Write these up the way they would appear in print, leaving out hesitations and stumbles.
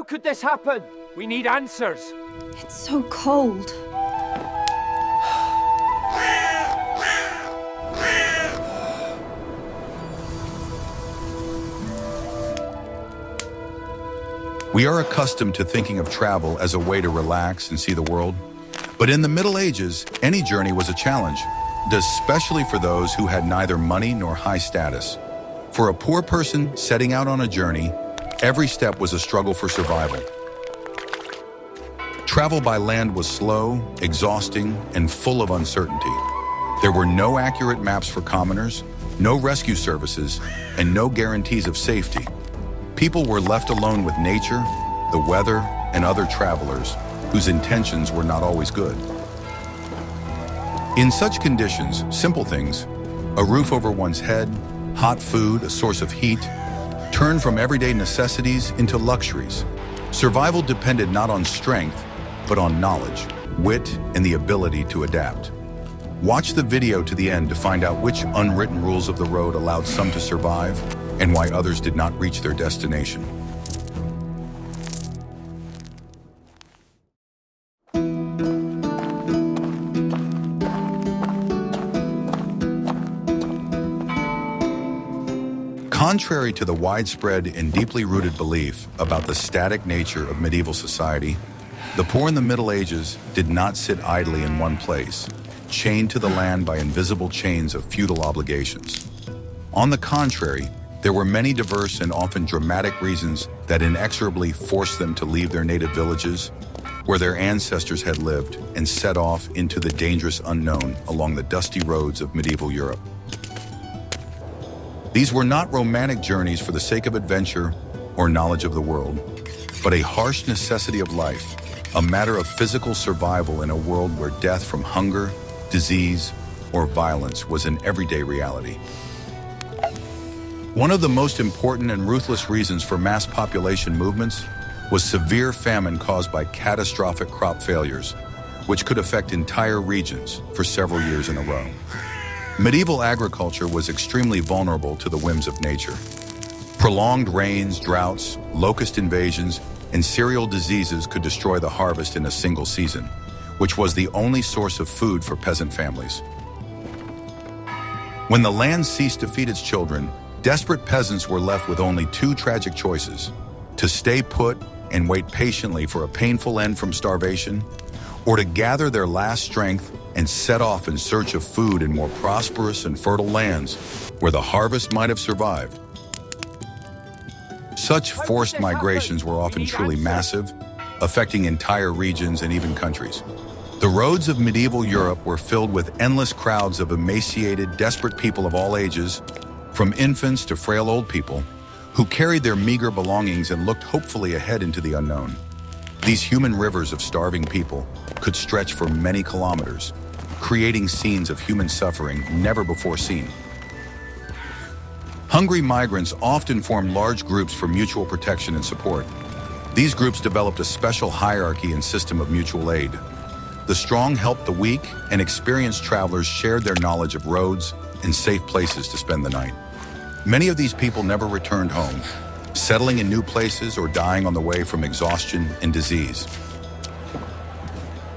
could this happen? We need answers. It's so cold. We are accustomed to thinking of travel as a way to relax and see the world. But in the Middle Ages, any journey was a challenge, especially for those who had neither money nor high status. For a poor person setting out on a journey, every step was a struggle for survival. Travel by land was slow, exhausting, and full of uncertainty. There were no accurate maps for commoners, no rescue services, and no guarantees of safety. People were left alone with nature, the weather, and other travelers whose intentions were not always good. In such conditions, simple things, a roof over one's head, hot food, a source of heat, turned from everyday necessities into luxuries. Survival depended not on strength, but on knowledge, wit, and the ability to adapt. Watch the video to the end to find out which unwritten rules of the road allowed some to survive and why others did not reach their destination. Contrary to the widespread and deeply rooted belief about the static nature of medieval society, the poor in the Middle Ages did not sit idly in one place, chained to the land by invisible chains of feudal obligations. On the contrary, there were many diverse and often dramatic reasons that inexorably forced them to leave their native villages, where their ancestors had lived, and set off into the dangerous unknown along the dusty roads of medieval Europe. These were not romantic journeys for the sake of adventure or knowledge of the world, but a harsh necessity of life, a matter of physical survival in a world where death from hunger, disease, or violence was an everyday reality. One of the most important and ruthless reasons for mass population movements was severe famine caused by catastrophic crop failures, which could affect entire regions for several years in a row. Medieval agriculture was extremely vulnerable to the whims of nature. Prolonged rains, droughts, locust invasions, and cereal diseases could destroy the harvest in a single season, which was the only source of food for peasant families. When the land ceased to feed its children, desperate peasants were left with only two tragic choices: to stay put and wait patiently for a painful end from starvation, or to gather their last strength and set off in search of food in more prosperous and fertile lands where the harvest might have survived. Such forced migrations were often truly massive, affecting entire regions and even countries. The roads of medieval Europe were filled with endless crowds of emaciated, desperate people of all ages, from infants to frail old people, who carried their meager belongings and looked hopefully ahead into the unknown. These human rivers of starving people could stretch for many kilometers, creating scenes of human suffering never before seen. Hungry migrants often formed large groups for mutual protection and support. These groups developed a special hierarchy and system of mutual aid. The strong helped the weak, and experienced travelers shared their knowledge of roads and safe places to spend the night. Many of these people never returned home, settling in new places or dying on the way from exhaustion and disease.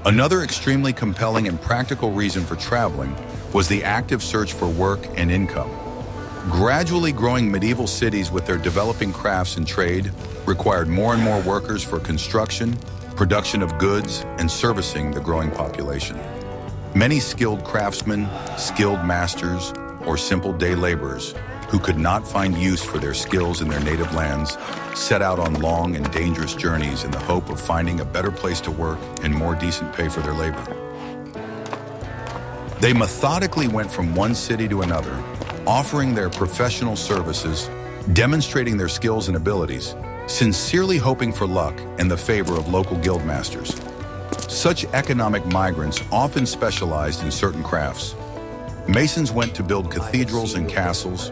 Another extremely compelling and practical reason for traveling was the active search for work and income. Gradually growing medieval cities with their developing crafts and trade required more and more workers for construction, production of goods, and servicing the growing population. Many skilled craftsmen, skilled masters, or simple day laborers who could not find use for their skills in their native lands set out on long and dangerous journeys in the hope of finding a better place to work and more decent pay for their labor. They methodically went from one city to another, offering their professional services, demonstrating their skills and abilities, sincerely hoping for luck and the favor of local guild masters. Such economic migrants often specialized in certain crafts. Masons went to build cathedrals and castles,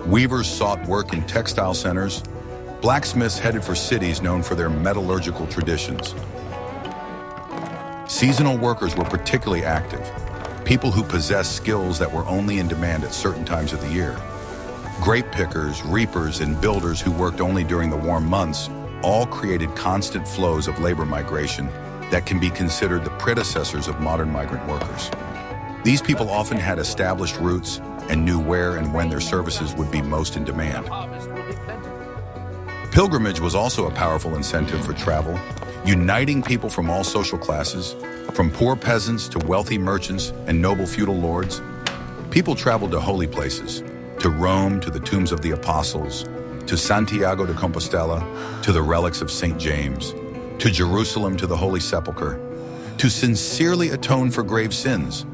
weavers sought work in textile centers, blacksmiths headed for cities known for their metallurgical traditions. Seasonal workers were particularly active, people who possessed skills that were only in demand at certain times of the year. Grape pickers, reapers, and builders who worked only during the warm months all created constant flows of labor migration that can be considered the predecessors of modern migrant workers. These people often had established routes and knew where and when their services would be most in demand. Pilgrimage was also a powerful incentive for travel, uniting people from all social classes, from poor peasants to wealthy merchants and noble feudal lords. People traveled to holy places, to Rome, to the tombs of the apostles, to Santiago de Compostela, to the relics of St. James, to Jerusalem, to the Holy Sepulchre, to sincerely atone for grave sins,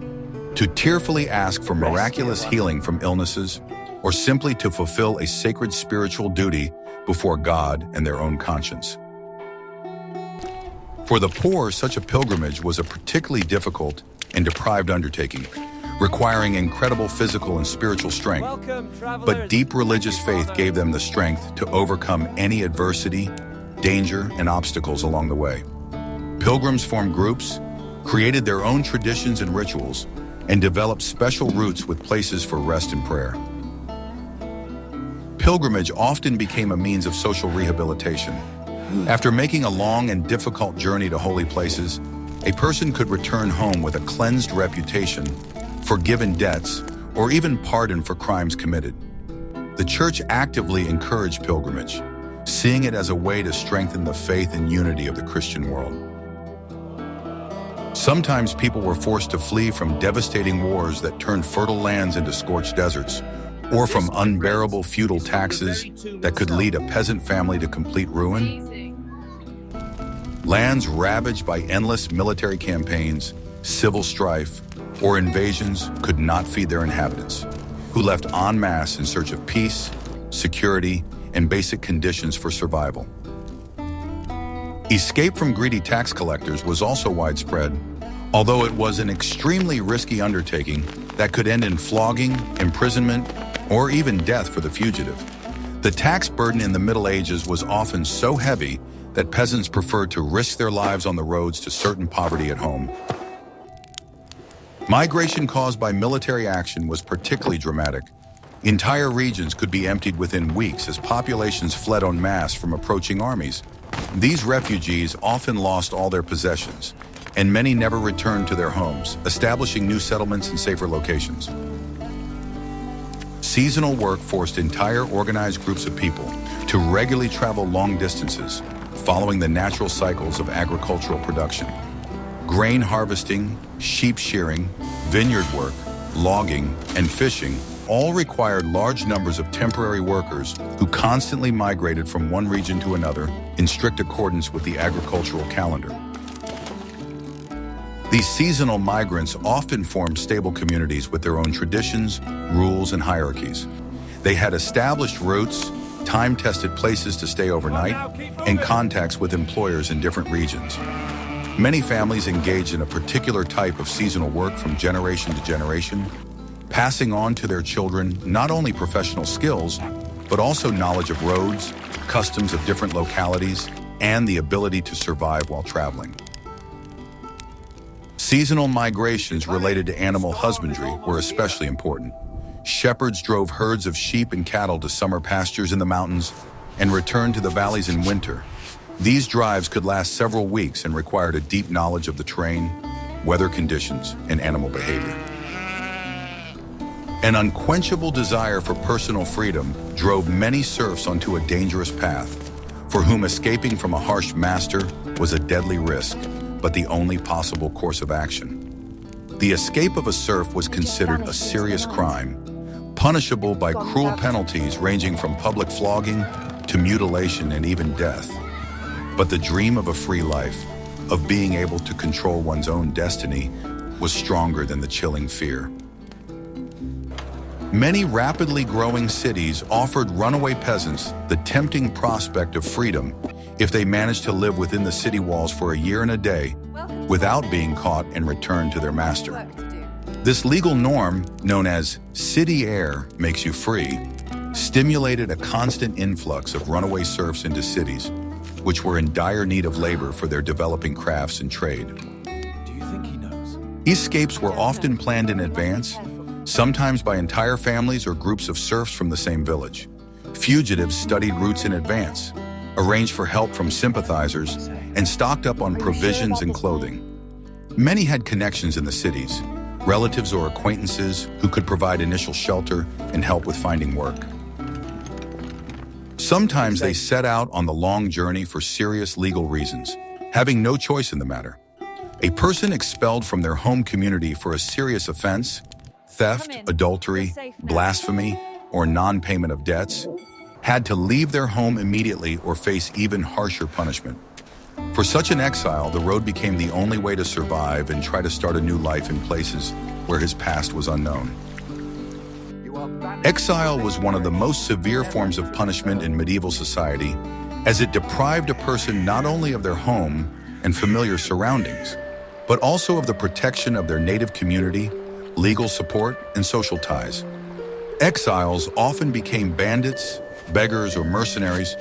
to tearfully ask for miraculous healing from illnesses, or simply to fulfill a sacred spiritual duty before God and their own conscience. For the poor, such a pilgrimage was a particularly difficult and deprived undertaking, requiring incredible physical and spiritual strength. But deep religious faith gave them the strength to overcome any adversity, danger, and obstacles along the way. Pilgrims formed groups, created their own traditions and rituals, and developed special routes with places for rest and prayer. Pilgrimage often became a means of social rehabilitation. After making a long and difficult journey to holy places, a person could return home with a cleansed reputation, forgiven debts, or even pardon for crimes committed. The Church actively encouraged pilgrimage, seeing it as a way to strengthen the faith and unity of the Christian world. Sometimes people were forced to flee from devastating wars that turned fertile lands into scorched deserts, or from unbearable feudal taxes that could lead a peasant family to complete ruin. Lands ravaged by endless military campaigns, civil strife, or invasions could not feed their inhabitants, who left en masse in search of peace, security, and basic conditions for survival. Escape from greedy tax collectors was also widespread, although it was an extremely risky undertaking that could end in flogging, imprisonment, or even death for the fugitive. The tax burden in the Middle Ages was often so heavy that peasants preferred to risk their lives on the roads to certain poverty at home. Migration caused by military action was particularly dramatic. Entire regions could be emptied within weeks as populations fled en masse from approaching armies. These refugees often lost all their possessions, and many never returned to their homes, establishing new settlements in safer locations. Seasonal work forced entire organized groups of people to regularly travel long distances, following the natural cycles of agricultural production. Grain harvesting, sheep shearing, vineyard work, logging, and fishing all required large numbers of temporary workers who constantly migrated from one region to another in strict accordance with the agricultural calendar. These seasonal migrants often formed stable communities with their own traditions, rules, and hierarchies. They had established routes, time-tested places to stay overnight, and contacts with employers in different regions. Many families engaged in a particular type of seasonal work from generation to generation, passing on to their children not only professional skills, but also knowledge of roads, customs of different localities, and the ability to survive while traveling. Seasonal migrations related to animal husbandry were especially important. Shepherds drove herds of sheep and cattle to summer pastures in the mountains and returned to the valleys in winter. These drives could last several weeks and required a deep knowledge of the terrain, weather conditions, and animal behavior. An unquenchable desire for personal freedom drove many serfs onto a dangerous path, for whom escaping from a harsh master was a deadly risk, but the only possible course of action. The escape of a serf was considered a serious crime, punishable by cruel penalties ranging from public flogging to mutilation and even death. But the dream of a free life, of being able to control one's own destiny, was stronger than the chilling fear. Many rapidly growing cities offered runaway peasants the tempting prospect of freedom if they managed to live within the city walls for a year and a day without being caught and returned to their master. This legal norm, known as city air makes you free, stimulated a constant influx of runaway serfs into cities, which were in dire need of labor for their developing crafts and trade. Do you think he knows? Escapes were often planned in advance, sometimes by entire families or groups of serfs from the same village. Fugitives studied routes in advance, arranged for help from sympathizers, and stocked up on provisions and clothing. Many had connections in the cities, relatives or acquaintances who could provide initial shelter and help with finding work. Sometimes they set out on the long journey for serious legal reasons, having no choice in the matter. A person expelled from their home community for a serious offense, theft, adultery, blasphemy, or non-payment of debts, had to leave their home immediately or face even harsher punishment. For such an exile, the road became the only way to survive and try to start a new life in places where his past was unknown. Exile was one of the most severe forms of punishment in medieval society, as it deprived a person not only of their home and familiar surroundings, but also of the protection of their native community, legal support, and social ties. Exiles often became bandits, beggars, or mercenaries,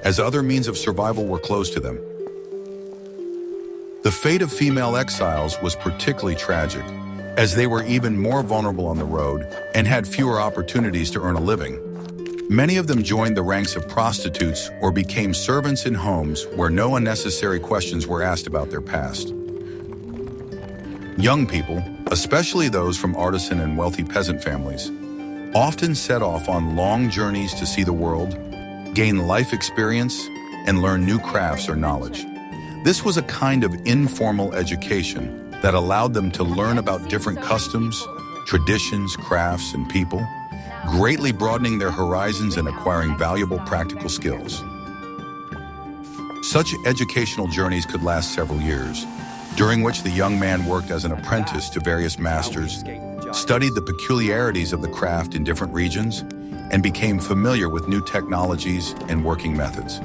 as other means of survival were closed to them. The fate of female exiles was particularly tragic, as they were even more vulnerable on the road and had fewer opportunities to earn a living. Many of them joined the ranks of prostitutes or became servants in homes where no unnecessary questions were asked about their past. Young people, especially those from artisan and wealthy peasant families, often set off on long journeys to see the world, gain life experience, and learn new crafts or knowledge. This was a kind of informal education that allowed them to learn about different customs, traditions, crafts, and people, greatly broadening their horizons and acquiring valuable practical skills. Such educational journeys could last several years, during which the young man worked as an apprentice to various masters, studied the peculiarities of the craft in different regions, and became familiar with new technologies and working methods.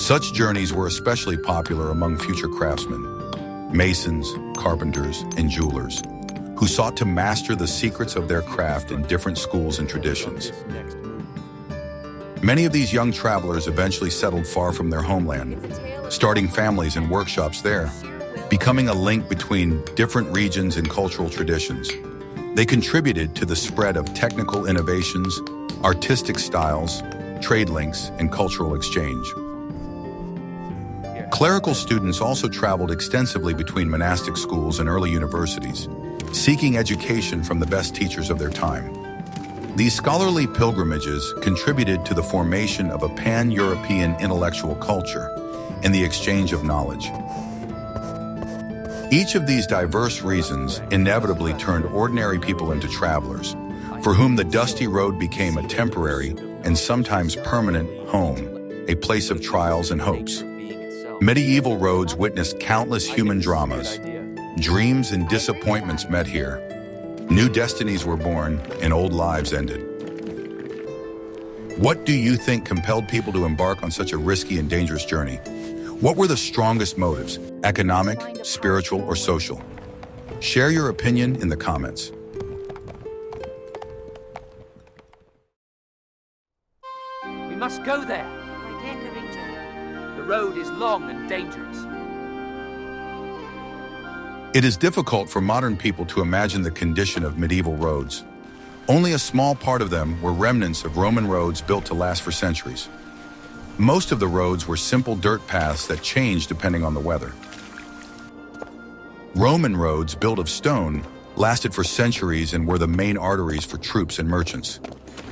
Such journeys were especially popular among future craftsmen, masons, carpenters, and jewelers, who sought to master the secrets of their craft in different schools and traditions. Many of these young travelers eventually settled far from their homeland, starting families and workshops there, becoming a link between different regions and cultural traditions. They contributed to the spread of technical innovations, artistic styles, trade links, and cultural exchange. Clerical students also traveled extensively between monastic schools and early universities, seeking education from the best teachers of their time. These scholarly pilgrimages contributed to the formation of a pan-European intellectual culture and the exchange of knowledge. Each of these diverse reasons inevitably turned ordinary people into travelers, for whom the dusty road became a temporary and sometimes permanent home, a place of trials and hopes. Medieval roads witnessed countless human dramas. Dreams and disappointments met here. New destinies were born and old lives ended. What do you think compelled people to embark on such a risky and dangerous journey? What were the strongest motives, economic, spiritual, or social? Share your opinion in the comments. We must go there. The road is long and dangerous. It is difficult for modern people to imagine the condition of medieval roads. Only a small part of them were remnants of Roman roads built to last for centuries. Most of the roads were simple dirt paths that changed depending on the weather. Roman roads, built of stone, lasted for centuries and were the main arteries for troops and merchants.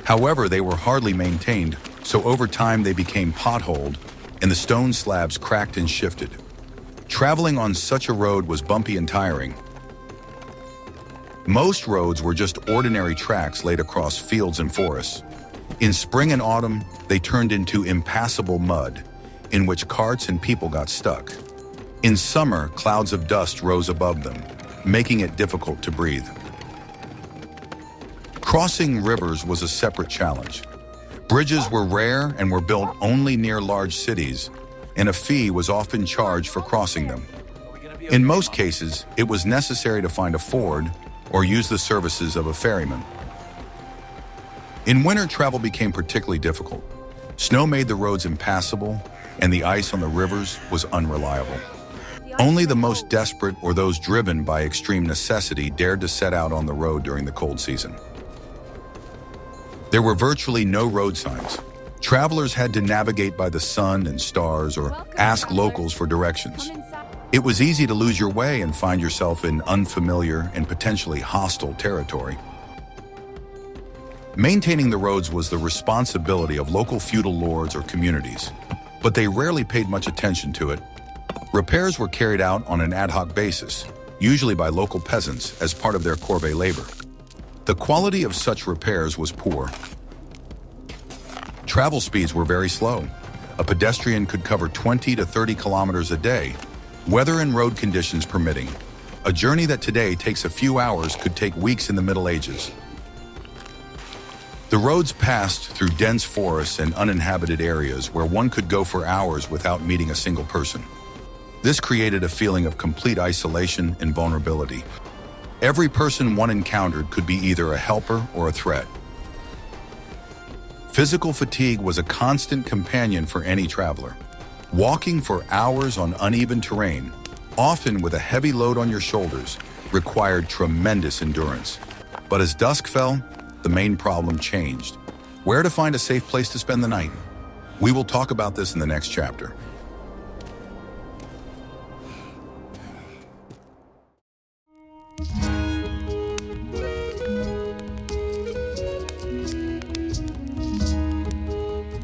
However, they were hardly maintained, so over time they became potholed and the stone slabs cracked and shifted. Traveling on such a road was bumpy and tiring. Most roads were just ordinary tracks laid across fields and forests. In spring and autumn, they turned into impassable mud, in which carts and people got stuck. In summer, clouds of dust rose above them, making it difficult to breathe. Crossing rivers was a separate challenge. Bridges were rare and were built only near large cities, and a fee was often charged for crossing them. In most cases, it was necessary to find a ford or use the services of a ferryman. In winter, travel became particularly difficult. Snow made the roads impassable, and the ice on the rivers was unreliable. Only the most desperate or those driven by extreme necessity dared to set out on the road during the cold season. There were virtually no road signs. Travelers had to navigate by the sun and stars or ask locals for directions. It was easy to lose your way and find yourself in unfamiliar and potentially hostile territory. Maintaining the roads was the responsibility of local feudal lords or communities, but they rarely paid much attention to it. Repairs were carried out on an ad hoc basis, usually by local peasants as part of their corvée labor. The quality of such repairs was poor. Travel speeds were very slow. A pedestrian could cover 20 to 30 kilometers a day, weather and road conditions permitting. A journey that today takes a few hours could take weeks in the Middle Ages. The roads passed through dense forests and uninhabited areas where one could go for hours without meeting a single person. This created a feeling of complete isolation and vulnerability. Every person one encountered could be either a helper or a threat. Physical fatigue was a constant companion for any traveler. Walking for hours on uneven terrain, often with a heavy load on your shoulders, required tremendous endurance. But as dusk fell, the main problem changed. Where to find a safe place to spend the night? We will talk about this in the next chapter.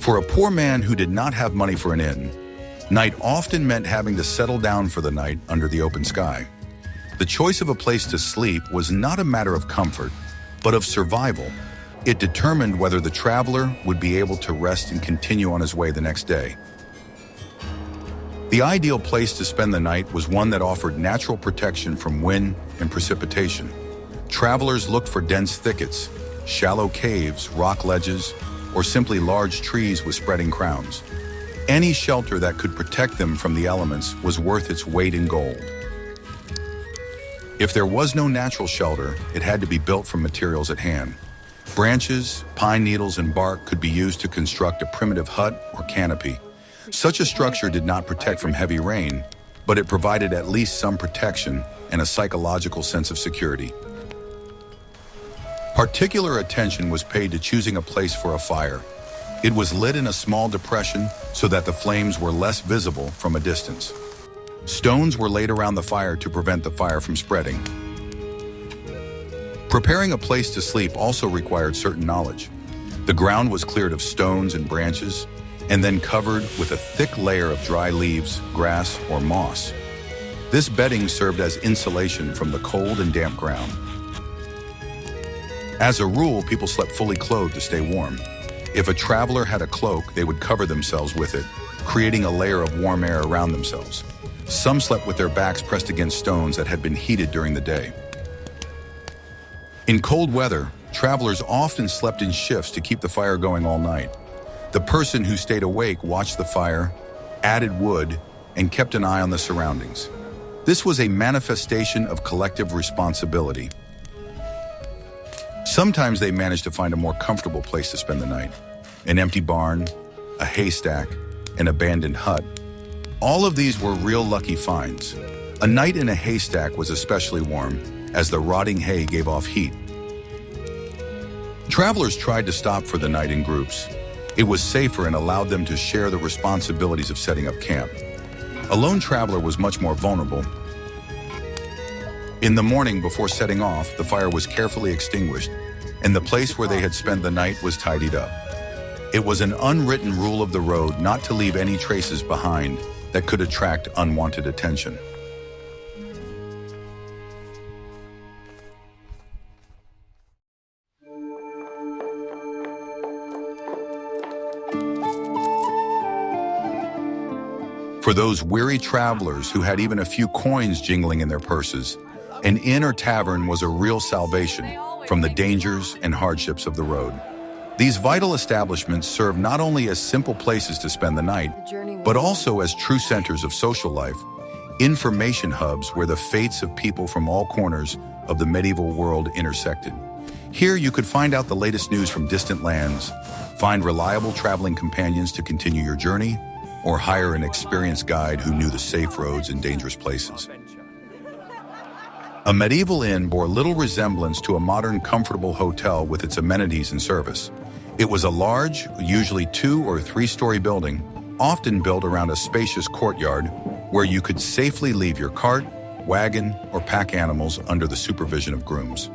For a poor man who did not have money for an inn, night often meant having to settle down for the night under the open sky. The choice of a place to sleep was not a matter of comfort, but of survival. It determined whether the traveler would be able to rest and continue on his way the next day. The ideal place to spend the night was one that offered natural protection from wind and precipitation. Travelers looked for dense thickets, shallow caves, rock ledges, or simply large trees with spreading crowns. Any shelter that could protect them from the elements was worth its weight in gold. If there was no natural shelter, it had to be built from materials at hand. Branches, pine needles, and bark could be used to construct a primitive hut or canopy. Such a structure did not protect from heavy rain, but it provided at least some protection and a psychological sense of security. Particular attention was paid to choosing a place for a fire. It was lit in a small depression so that the flames were less visible from a distance. Stones were laid around the fire to prevent the fire from spreading. Preparing a place to sleep also required certain knowledge. The ground was cleared of stones and branches, and then covered with a thick layer of dry leaves, grass, or moss. This bedding served as insulation from the cold and damp ground. As a rule, people slept fully clothed to stay warm. If a traveler had a cloak, they would cover themselves with it, creating a layer of warm air around themselves. Some slept with their backs pressed against stones that had been heated during the day. In cold weather, travelers often slept in shifts to keep the fire going all night. The person who stayed awake watched the fire, added wood, and kept an eye on the surroundings. This was a manifestation of collective responsibility. Sometimes they managed to find a more comfortable place to spend the night. An empty barn, a haystack, an abandoned hut. All of these were real lucky finds. A night in a haystack was especially warm, as the rotting hay gave off heat. Travelers tried to stop for the night in groups. It was safer and allowed them to share the responsibilities of setting up camp. A lone traveler was much more vulnerable. In the morning before setting off, the fire was carefully extinguished, and the place where they had spent the night was tidied up. It was an unwritten rule of the road not to leave any traces behind that could attract unwanted attention. For those weary travelers who had even a few coins jingling in their purses, an inn or tavern was a real salvation from the dangers and hardships of the road. These vital establishments served not only as simple places to spend the night, but also as true centers of social life, information hubs where the fates of people from all corners of the medieval world intersected. Here you could find out the latest news from distant lands, find reliable traveling companions to continue your journey, or hire an experienced guide who knew the safe roads and dangerous places. A medieval inn bore little resemblance to a modern comfortable hotel with its amenities and service. It was a large, usually 2- or 3-story building, often built around a spacious courtyard where you could safely leave your cart, wagon, or pack animals under the supervision of grooms.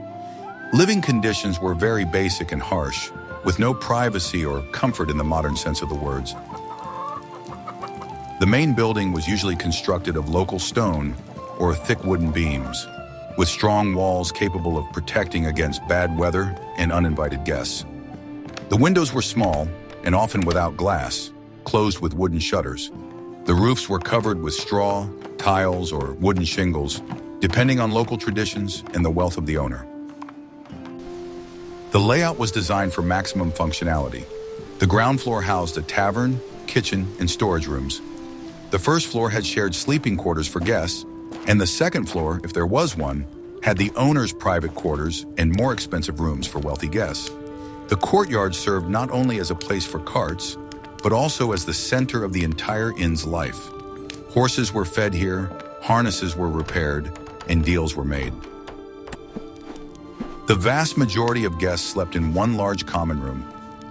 Living conditions were very basic and harsh, with no privacy or comfort in the modern sense of the words. The main building was usually constructed of local stone or thick wooden beams, with strong walls capable of protecting against bad weather and uninvited guests. The windows were small and often without glass, closed with wooden shutters. The roofs were covered with straw, tiles, or wooden shingles, depending on local traditions and the wealth of the owner. The layout was designed for maximum functionality. The ground floor housed a tavern, kitchen, and storage rooms. The first floor had shared sleeping quarters for guests, and the second floor, if there was one, had the owner's private quarters and more expensive rooms for wealthy guests. The courtyard served not only as a place for carts, but also as the center of the entire inn's life. Horses were fed here, harnesses were repaired, and deals were made. The vast majority of guests slept in one large common room,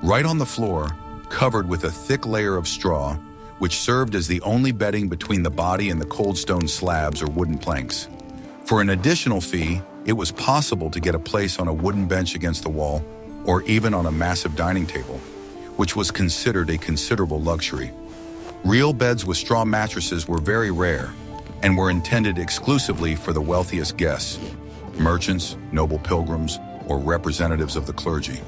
right on the floor, covered with a thick layer of straw, which served as the only bedding between the body and the cold stone slabs or wooden planks. For an additional fee, it was possible to get a place on a wooden bench against the wall, or even on a massive dining table, which was considered a considerable luxury. Real beds with straw mattresses were very rare and were intended exclusively for the wealthiest guests, merchants, noble pilgrims, or representatives of the clergy.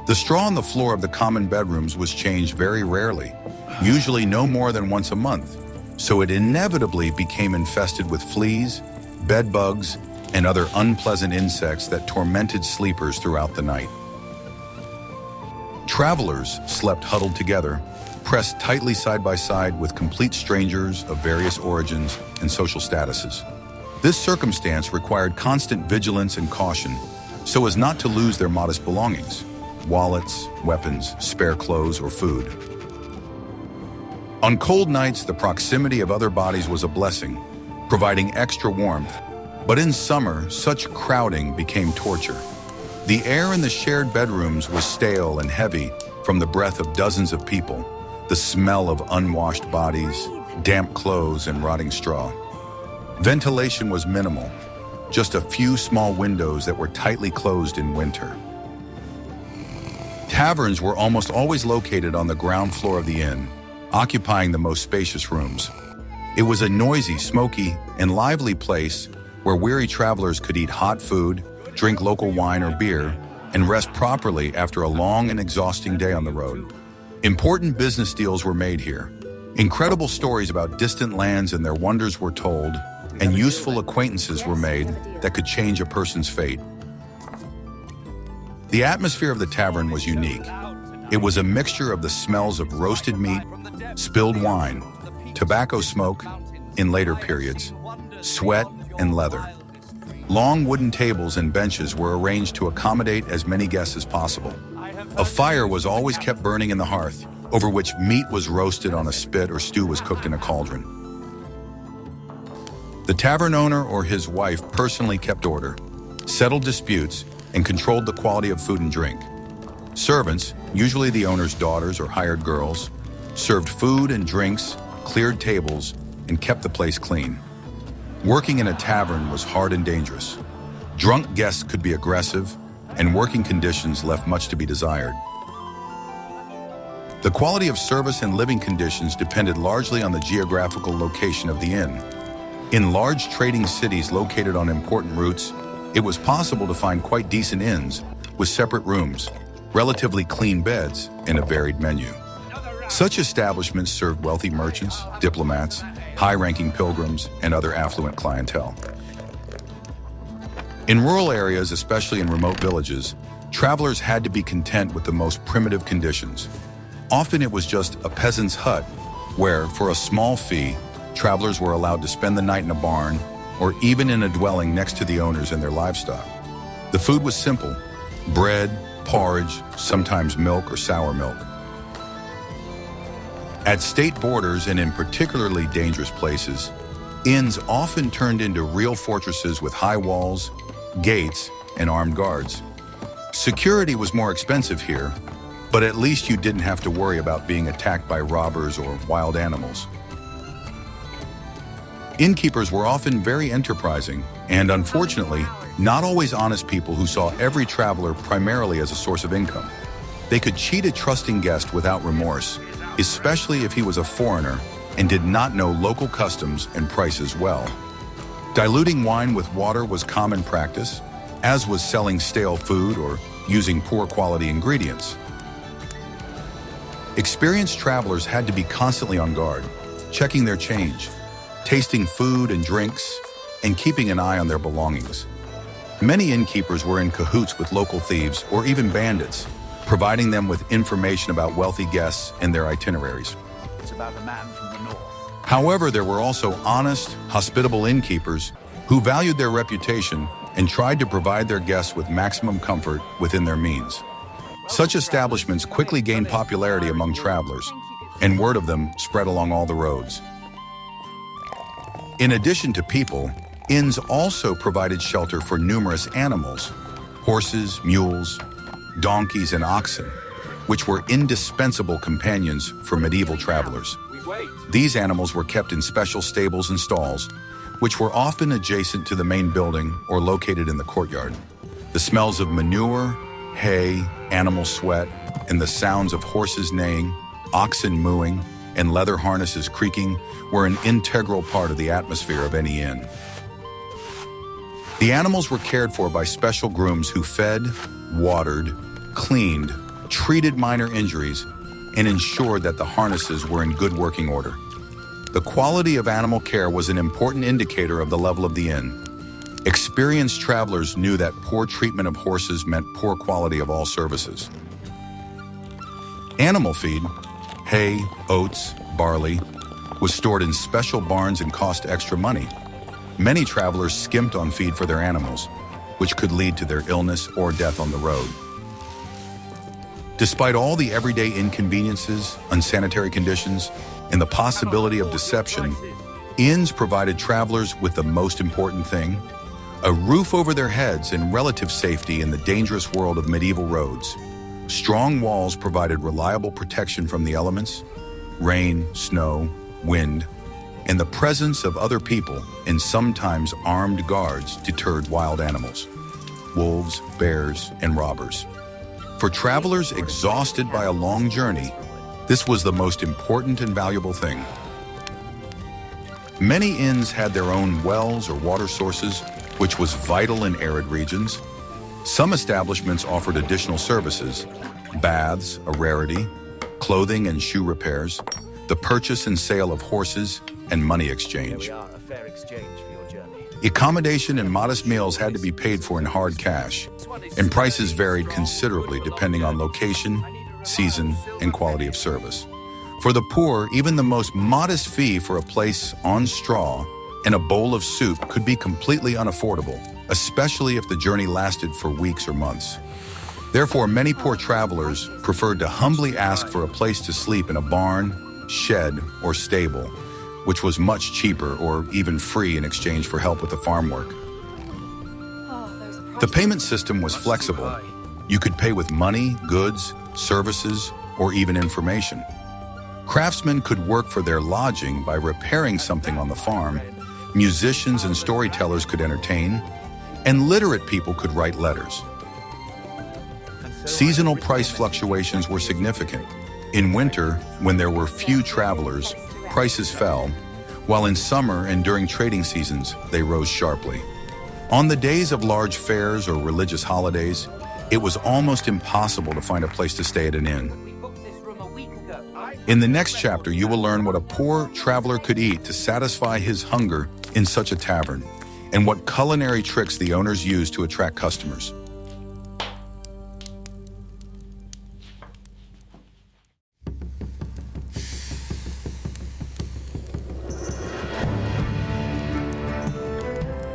The straw on the floor of the common bedrooms was changed very rarely, usually no more than once a month, so it inevitably became infested with fleas, bed bugs, and other unpleasant insects that tormented sleepers throughout the night. Travelers slept huddled together, pressed tightly side by side with complete strangers of various origins and social statuses. This circumstance required constant vigilance and caution so as not to lose their modest belongings, wallets, weapons, spare clothes, or food. On cold nights, the proximity of other bodies was a blessing, providing extra warmth, but in summer, such crowding became torture. The air in the shared bedrooms was stale and heavy from the breath of dozens of people, the smell of unwashed bodies, damp clothes, and rotting straw. Ventilation was minimal, just a few small windows that were tightly closed in winter. Taverns were almost always located on the ground floor of the inn, occupying the most spacious rooms. It was a noisy, smoky, and lively place where weary travelers could eat hot food, drink local wine or beer, and rest properly after a long and exhausting day on the road. Important business deals were made here. Incredible stories about distant lands and their wonders were told, and useful acquaintances were made that could change a person's fate. The atmosphere of the tavern was unique. It was a mixture of the smells of roasted meat, spilled wine, tobacco smoke in later periods, sweat, and leather. Long wooden tables and benches were arranged to accommodate as many guests as possible. A fire was always kept burning in the hearth, over which meat was roasted on a spit or stew was cooked in a cauldron. The tavern owner or his wife personally kept order, settled disputes, and controlled the quality of food and drink. Servants, usually the owner's daughters or hired girls, served food and drinks, cleared tables, and kept the place clean. Working in a tavern was hard and dangerous. Drunk guests could be aggressive, and working conditions left much to be desired. The quality of service and living conditions depended largely on the geographical location of the inn. In large trading cities located on important routes, it was possible to find quite decent inns with separate rooms, relatively clean beds, and a varied menu. Such establishments served wealthy merchants, diplomats, high-ranking pilgrims, and other affluent clientele. In rural areas, especially in remote villages, travelers had to be content with the most primitive conditions. Often it was just a peasant's hut where, for a small fee, travelers were allowed to spend the night in a barn or even in a dwelling next to the owners and their livestock. The food was simple: bread, porridge, sometimes milk or sour milk. At state borders and in particularly dangerous places, inns often turned into real fortresses with high walls, gates, and armed guards. Security was more expensive here, but at least you didn't have to worry about being attacked by robbers or wild animals. Innkeepers were often very enterprising and, unfortunately, not always honest people who saw every traveler primarily as a source of income. They could cheat a trusting guest without remorse, especially if he was a foreigner and did not know local customs and prices well. Diluting wine with water was common practice, as was selling stale food or using poor quality ingredients. Experienced travelers had to be constantly on guard, checking their change, tasting food and drinks, and keeping an eye on their belongings. Many innkeepers were in cahoots with local thieves or even bandits, providing them with information about wealthy guests and their itineraries. It's about a man from the north. However, there were also honest, hospitable innkeepers who valued their reputation and tried to provide their guests with maximum comfort within their means. Such establishments quickly gained popularity among travelers, and word of them spread along all the roads. In addition to people, inns also provided shelter for numerous animals: horses, mules, donkeys, and oxen, which were indispensable companions for medieval travelers. These animals were kept in special stables and stalls, which were often adjacent to the main building or located in the courtyard. The smells of manure, hay, animal sweat, and the sounds of horses neighing, oxen mooing, and leather harnesses creaking were an integral part of the atmosphere of any inn. The animals were cared for by special grooms who fed, watered, cleaned, treated minor injuries, and ensured that the harnesses were in good working order. The quality of animal care was an important indicator of the level of the inn. Experienced travelers knew that poor treatment of horses meant poor quality of all services. Animal feed, hay, oats, barley, was stored in special barns and cost extra money. Many travelers skimped on feed for their animals, which could lead to their illness or death on the road. Despite all the everyday inconveniences, unsanitary conditions, and the possibility of deception, inns provided travelers with the most important thing: a roof over their heads and relative safety in the dangerous world of medieval roads. Strong walls provided reliable protection from the elements, rain, snow, wind, and the presence of other people and sometimes armed guards deterred wild animals, wolves, bears, and robbers. For travelers exhausted by a long journey, this was the most important and valuable thing. Many inns had their own wells or water sources, which was vital in arid regions. Some establishments offered additional services: baths, a rarity, clothing and shoe repairs, the purchase and sale of horses, and money exchange. A fair exchange for your journey. Accommodation and modest meals had to be paid for in hard cash, and prices varied considerably depending on location, season, and quality of service. For the poor, even the most modest fee for a place on straw and a bowl of soup could be completely unaffordable, especially if the journey lasted for weeks or months. Therefore, many poor travelers preferred to humbly ask for a place to sleep in a barn, shed, or stable, which was much cheaper or even free in exchange for help with the farm work. The payment system was flexible. You could pay with money, goods, services, or even information. Craftsmen could work for their lodging by repairing something on the farm, musicians and storytellers could entertain, and literate people could write letters. Seasonal price fluctuations were significant. In winter, when there were few travelers, prices fell, while in summer and during trading seasons, they rose sharply. On the days of large fairs or religious holidays, it was almost impossible to find a place to stay at an inn. In the next chapter, you will learn what a poor traveler could eat to satisfy his hunger in such a tavern, and what culinary tricks the owners used to attract customers.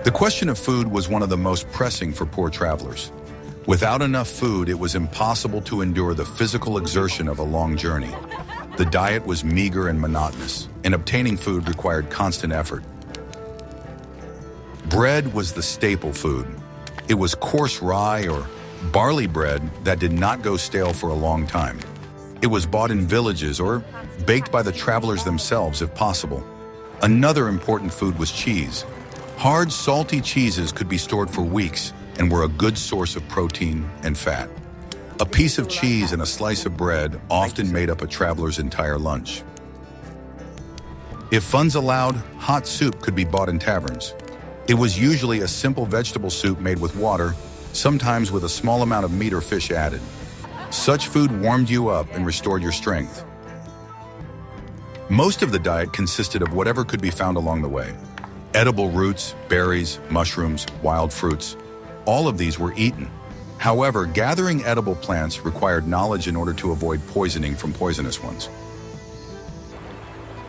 The question of food was one of the most pressing for poor travelers. Without enough food, it was impossible to endure the physical exertion of a long journey. The diet was meager and monotonous, and obtaining food required constant effort. Bread was the staple food. It was coarse rye or barley bread that did not go stale for a long time. It was bought in villages or baked by the travelers themselves if possible. Another important food was cheese. Hard, salty cheeses could be stored for weeks and were a good source of protein and fat. A piece of cheese and a slice of bread often made up a traveler's entire lunch. If funds allowed, hot soup could be bought in taverns. It was usually a simple vegetable soup made with water, sometimes with a small amount of meat or fish added. Such food warmed you up and restored your strength. Most of the diet consisted of whatever could be found along the way. Edible roots, berries, mushrooms, wild fruits. All of these were eaten. However, gathering edible plants required knowledge in order to avoid poisoning from poisonous ones.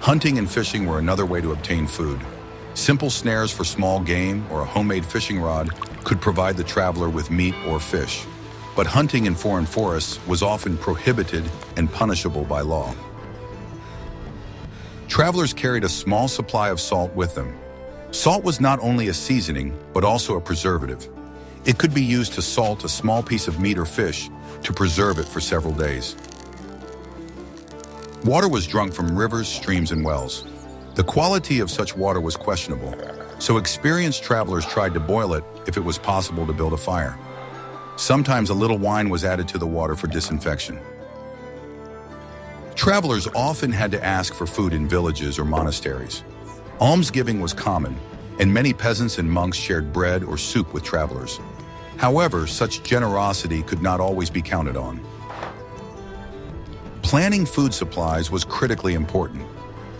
Hunting and fishing were another way to obtain food. Simple snares for small game or a homemade fishing rod could provide the traveler with meat or fish. But hunting in foreign forests was often prohibited and punishable by law. Travelers carried a small supply of salt with them. Salt was not only a seasoning, but also a preservative. It could be used to salt a small piece of meat or fish to preserve it for several days. Water was drunk from rivers, streams, and wells. The quality of such water was questionable, so experienced travelers tried to boil it if it was possible to build a fire. Sometimes a little wine was added to the water for disinfection. Travelers often had to ask for food in villages or monasteries. Almsgiving was common, and many peasants and monks shared bread or soup with travelers. However, such generosity could not always be counted on. Planning food supplies was critically important.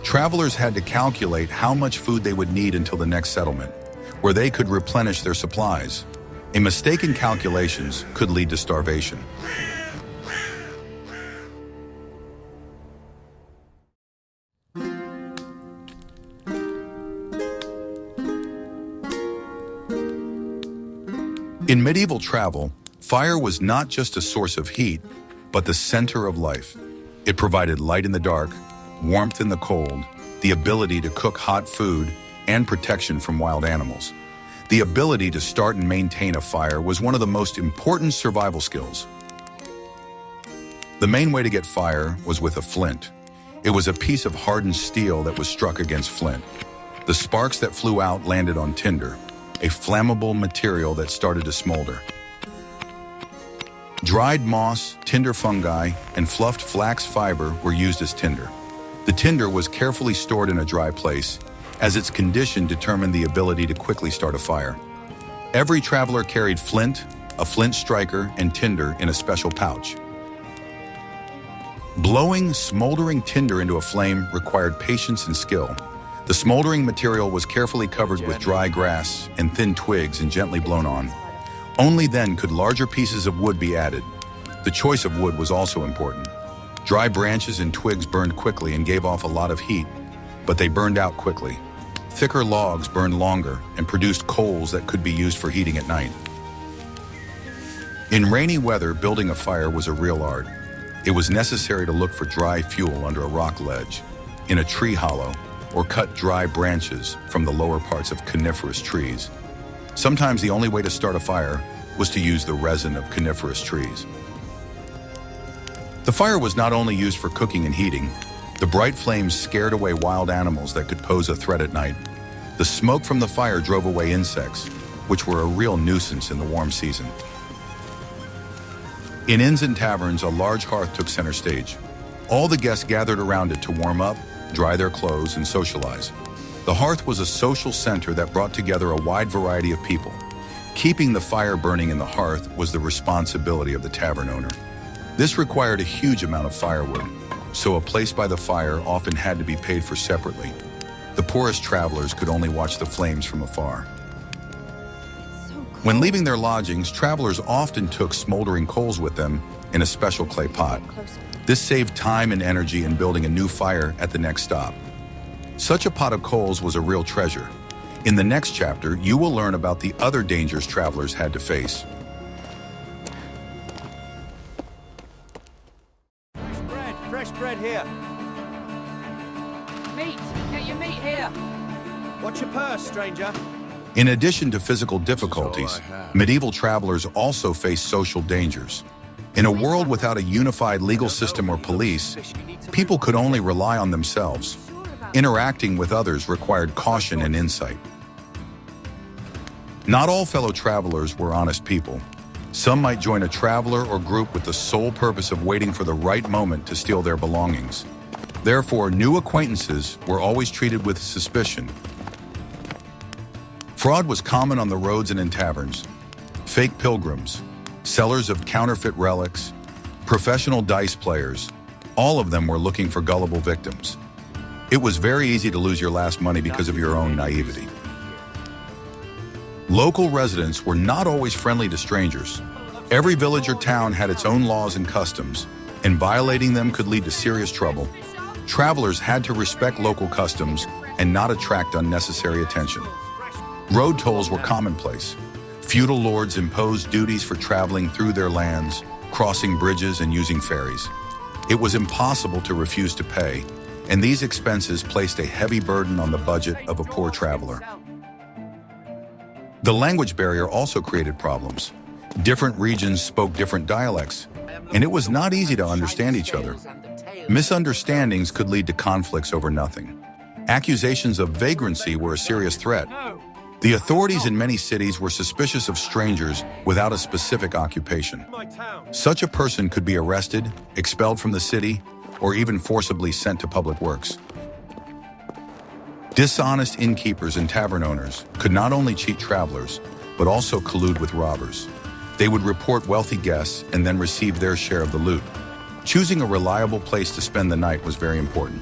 Travelers had to calculate how much food they would need until the next settlement, where they could replenish their supplies. A mistake in calculations could lead to starvation. In medieval travel, fire was not just a source of heat, but the center of life. It provided light in the dark, warmth in the cold, the ability to cook hot food, and protection from wild animals. The ability to start and maintain a fire was one of the most important survival skills. The main way to get fire was with a flint. It was a piece of hardened steel that was struck against flint. The sparks that flew out landed on tinder, a flammable material that started to smolder. Dried moss, tinder fungi, and fluffed flax fiber were used as tinder. The tinder was carefully stored in a dry place, as its condition determined the ability to quickly start a fire. Every traveler carried flint, a flint striker, and tinder in a special pouch. Blowing smoldering tinder into a flame required patience and skill. The smoldering material was carefully covered with dry grass and thin twigs and gently blown on. Only then could larger pieces of wood be added. The choice of wood was also important. Dry branches and twigs burned quickly and gave off a lot of heat, but they burned out quickly. Thicker logs burned longer and produced coals that could be used for heating at night. In rainy weather, building a fire was a real art. It was necessary to look for dry fuel under a rock ledge, in a tree hollow, or cut dry branches from the lower parts of coniferous trees. Sometimes the only way to start a fire was to use the resin of coniferous trees. The fire was not only used for cooking and heating. The bright flames scared away wild animals that could pose a threat at night. The smoke from the fire drove away insects, which were a real nuisance in the warm season. In inns and taverns, a large hearth took center stage. All the guests gathered around it to warm up, dry their clothes, and socialize. The hearth was a social center that brought together a wide variety of people. Keeping the fire burning in the hearth was the responsibility of the tavern owner. This required a huge amount of firewood, so a place by the fire often had to be paid for separately. The poorest travelers could only watch the flames from afar. When leaving their lodgings, travelers often took smoldering coals with them in a special clay pot. This saved time and energy in building a new fire at the next stop. Such a pot of coals was a real treasure. In the next chapter, you will learn about the other dangers travelers had to face. Fresh bread here. Meat! Get your meat here! Watch your purse, stranger. In addition to physical difficulties, medieval travelers also faced social dangers. In a world without a unified legal system or police, people could only rely on themselves. Interacting with others required caution and insight. Not all fellow travelers were honest people. Some might join a traveler or group with the sole purpose of waiting for the right moment to steal their belongings. Therefore, new acquaintances were always treated with suspicion. Fraud was common on the roads and in taverns. Fake pilgrims, sellers of counterfeit relics, professional dice players, all of them were looking for gullible victims. It was very easy to lose your last money because of your own naivety. Local residents were not always friendly to strangers. Every village or town had its own laws and customs, and violating them could lead to serious trouble. Travelers had to respect local customs and not attract unnecessary attention. Road tolls were commonplace. Feudal lords imposed duties for traveling through their lands, crossing bridges and using ferries. It was impossible to refuse to pay, and these expenses placed a heavy burden on the budget of a poor traveler. The language barrier also created problems. Different regions spoke different dialects, and it was not easy to understand each other. Misunderstandings could lead to conflicts over nothing. Accusations of vagrancy were a serious threat. The authorities in many cities were suspicious of strangers without a specific occupation. Such a person could be arrested, expelled from the city, or even forcibly sent to public works. Dishonest innkeepers and tavern owners could not only cheat travelers, but also collude with robbers. They would report wealthy guests and then receive their share of the loot. Choosing a reliable place to spend the night was very important.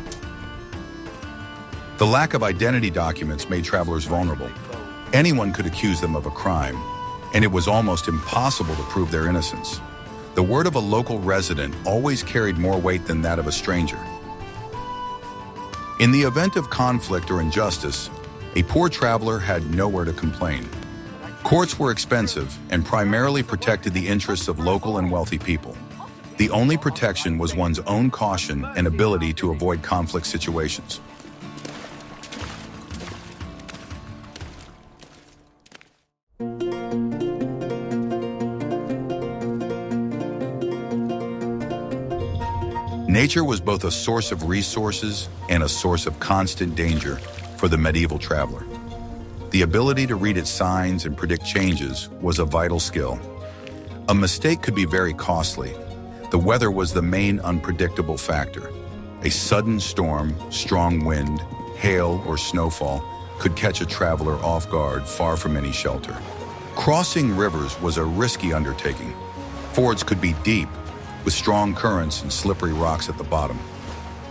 The lack of identity documents made travelers vulnerable. Anyone could accuse them of a crime, and it was almost impossible to prove their innocence. The word of a local resident always carried more weight than that of a stranger. In the event of conflict or injustice, a poor traveler had nowhere to complain. Courts were expensive and primarily protected the interests of local and wealthy people. The only protection was one's own caution and ability to avoid conflict situations. Nature was both a source of resources and a source of constant danger for the medieval traveler. The ability to read its signs and predict changes was a vital skill. A mistake could be very costly. The weather was the main unpredictable factor. A sudden storm, strong wind, hail, or snowfall could catch a traveler off guard far from any shelter. Crossing rivers was a risky undertaking. Fords could be deep, with strong currents and slippery rocks at the bottom.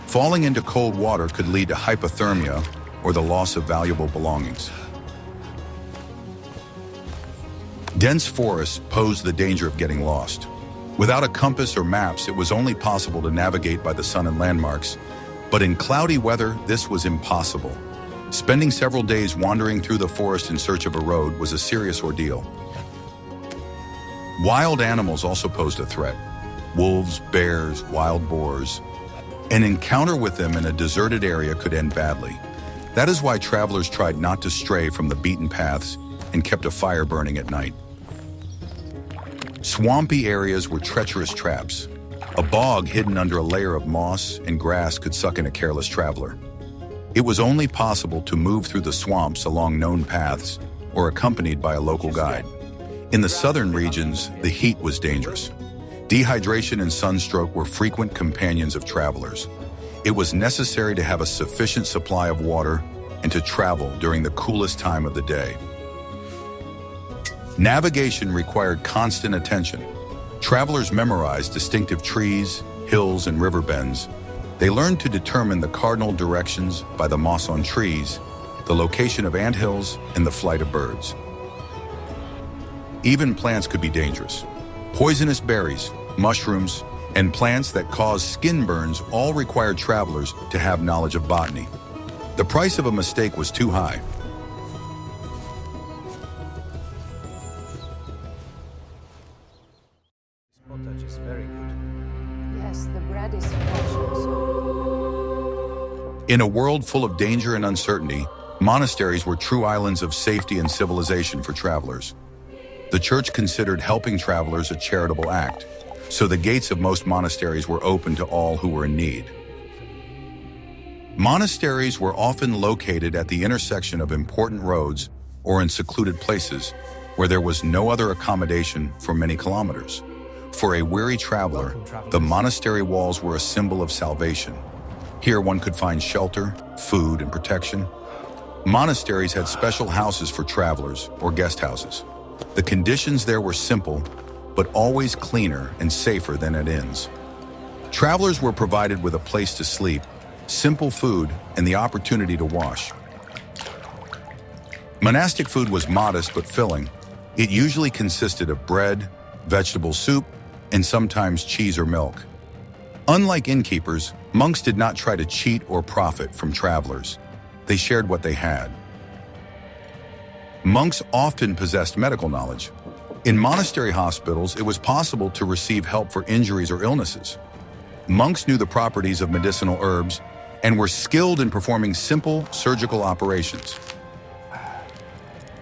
Falling into cold water could lead to hypothermia or the loss of valuable belongings. Dense forests posed the danger of getting lost. Without a compass or maps, it was only possible to navigate by the sun and landmarks, but in cloudy weather, this was impossible. Spending several days wandering through the forest in search of a road was a serious ordeal. Wild animals also posed a threat. Wolves, bears, wild boars. An encounter with them in a deserted area could end badly. That is why travelers tried not to stray from the beaten paths and kept a fire burning at night. Swampy areas were treacherous traps. A bog hidden under a layer of moss and grass could suck in a careless traveler. It was only possible to move through the swamps along known paths or accompanied by a local guide. In the southern regions, the heat was dangerous. Dehydration and sunstroke were frequent companions of travelers. It was necessary to have a sufficient supply of water and to travel during the coolest time of the day. Navigation required constant attention. Travelers memorized distinctive trees, hills, and river bends. They learned to determine the cardinal directions by the moss on trees, the location of anthills, and the flight of birds. Even plants could be dangerous. Poisonous berries, mushrooms, and plants that cause skin burns all required travelers to have knowledge of botany. The price of a mistake was too high. Potage is very good. Yes, the bread is fresh also. In a world full of danger and uncertainty, Monasteries were true islands of safety and civilization for travelers. The church considered helping travelers a charitable act, so the gates of most monasteries were open to all who were in need. Monasteries were often located at the intersection of important roads or in secluded places where there was no other accommodation for many kilometers. For a weary traveler, the monastery walls were a symbol of salvation. Here one could find shelter, food, and protection. Monasteries had special houses for travelers, or guest houses. The conditions there were simple, but always cleaner and safer than at inns. Travelers were provided with a place to sleep, simple food, and the opportunity to wash. Monastic food was modest but filling. It usually consisted of bread, vegetable soup, and sometimes cheese or milk. Unlike innkeepers, monks did not try to cheat or profit from travelers. They shared what they had. Monks often possessed medical knowledge. In monastery hospitals, it was possible to receive help for injuries or illnesses. Monks knew the properties of medicinal herbs and were skilled in performing simple surgical operations.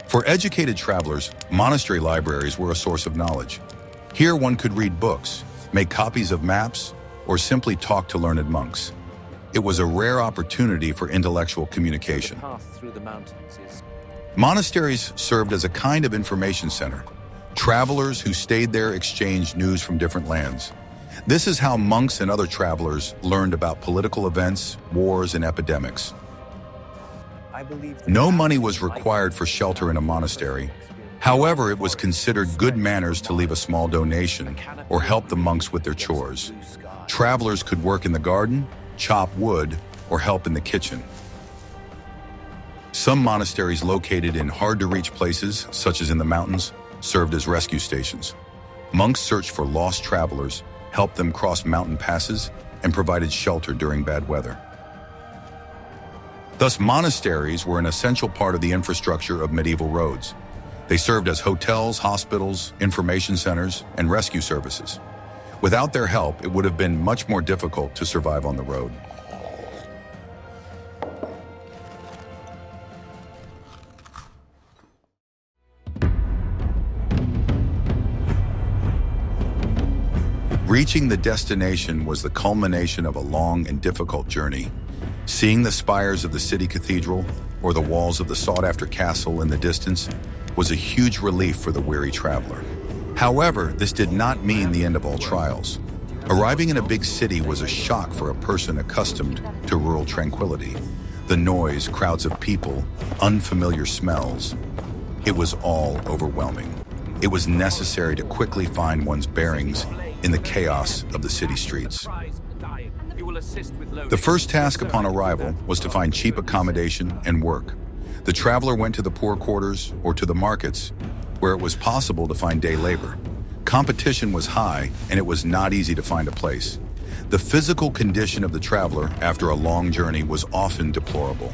For educated travelers, monastery libraries were a source of knowledge. Here one could read books, make copies of maps, or simply talk to learned monks. It was a rare opportunity for intellectual communication. Path through the mountains is Monasteries served as a kind of information center. Travelers who stayed there exchanged news from different lands. This is how monks and other travelers learned about political events, wars, and epidemics. I believe No money was required for shelter in a monastery. However, it was considered good manners to leave a small donation or help the monks with their chores. Travelers could work in the garden, chop wood, or help in the kitchen. Some monasteries located in hard-to-reach places, such as in the mountains, served as rescue stations. Monks searched for lost travelers, helped them cross mountain passes, and provided shelter during bad weather. Thus, monasteries were an essential part of the infrastructure of medieval roads. They served as hotels, hospitals, information centers, and rescue services. Without their help, it would have been much more difficult to survive on the road. Reaching the destination was the culmination of a long and difficult journey. Seeing the spires of the city cathedral or the walls of the sought-after castle in the distance was a huge relief for the weary traveler. However, this did not mean the end of all trials. Arriving in a big city was a shock for a person accustomed to rural tranquility. The noise, crowds of people, unfamiliar smells. It was all overwhelming. It was necessary to quickly find one's bearings in the chaos of the city streets. The first task upon arrival was to find cheap accommodation and work. The traveler went to the poor quarters or to the markets, where it was possible to find day labor. Competition was high, and it was not easy to find a place. The physical condition of the traveler after a long journey was often deplorable.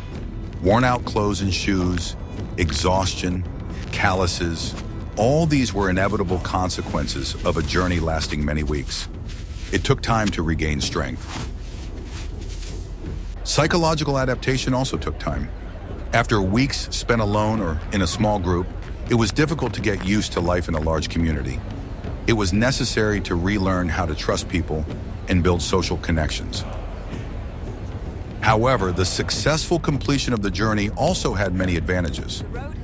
Worn-out clothes and shoes, exhaustion, calluses, all these were inevitable consequences of a journey lasting many weeks. It took time to regain strength. Psychological adaptation also took time. After weeks spent alone or in a small group, it was difficult to get used to life in a large community. It was necessary to relearn how to trust people and build social connections. However, the successful completion of the journey also had many advantages.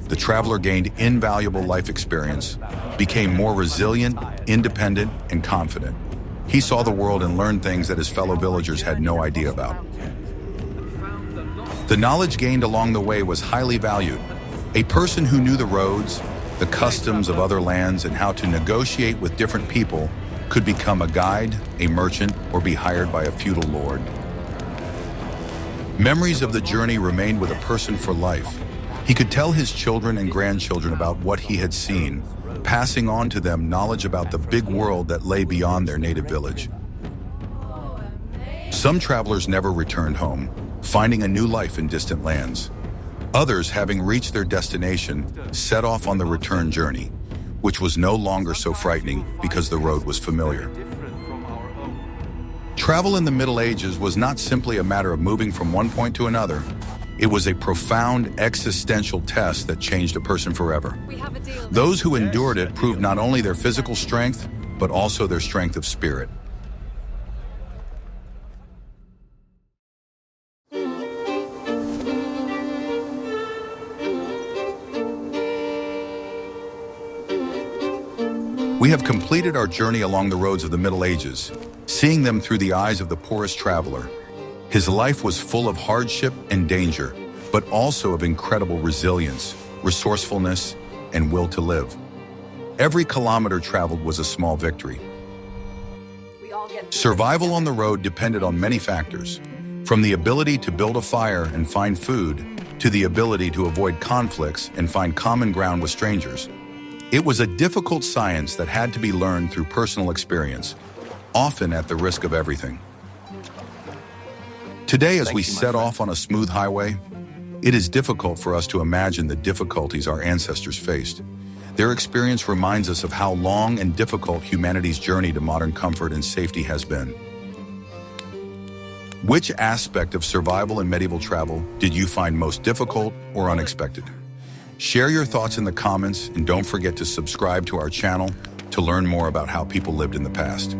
The traveler gained invaluable life experience, became more resilient, independent, and confident. He saw the world and learned things that his fellow villagers had no idea about. The knowledge gained along the way was highly valued. A person who knew the roads, the customs of other lands, and how to negotiate with different people could become a guide, a merchant, or be hired by a feudal lord. Memories of the journey remained with a person for life. He could tell his children and grandchildren about what he had seen, passing on to them knowledge about the big world that lay beyond their native village. Some travelers never returned home, finding a new life in distant lands. Others, having reached their destination, set off on the return journey, which was no longer so frightening because the road was familiar. Travel in the Middle Ages was not simply a matter of moving from one point to another. It was a profound existential test that changed a person forever. Those who endured it proved not only their physical strength, but also their strength of spirit. We have completed our journey along the roads of the Middle Ages, seeing them through the eyes of the poorest traveler. His life was full of hardship and danger, but also of incredible resilience, resourcefulness, and will to live. Every kilometer traveled was a small victory. Survival on the road depended on many factors, from the ability to build a fire and find food, to the ability to avoid conflicts and find common ground with strangers. It was a difficult science that had to be learned through personal experience, often at the risk of everything. Today, as we set off on a smooth highway, it is difficult for us to imagine the difficulties our ancestors faced. Their experience reminds us of how long and difficult humanity's journey to modern comfort and safety has been. Which aspect of survival and medieval travel did you find most difficult or unexpected? Share your thoughts in the comments, and don't forget to subscribe to our channel to learn more about how people lived in the past.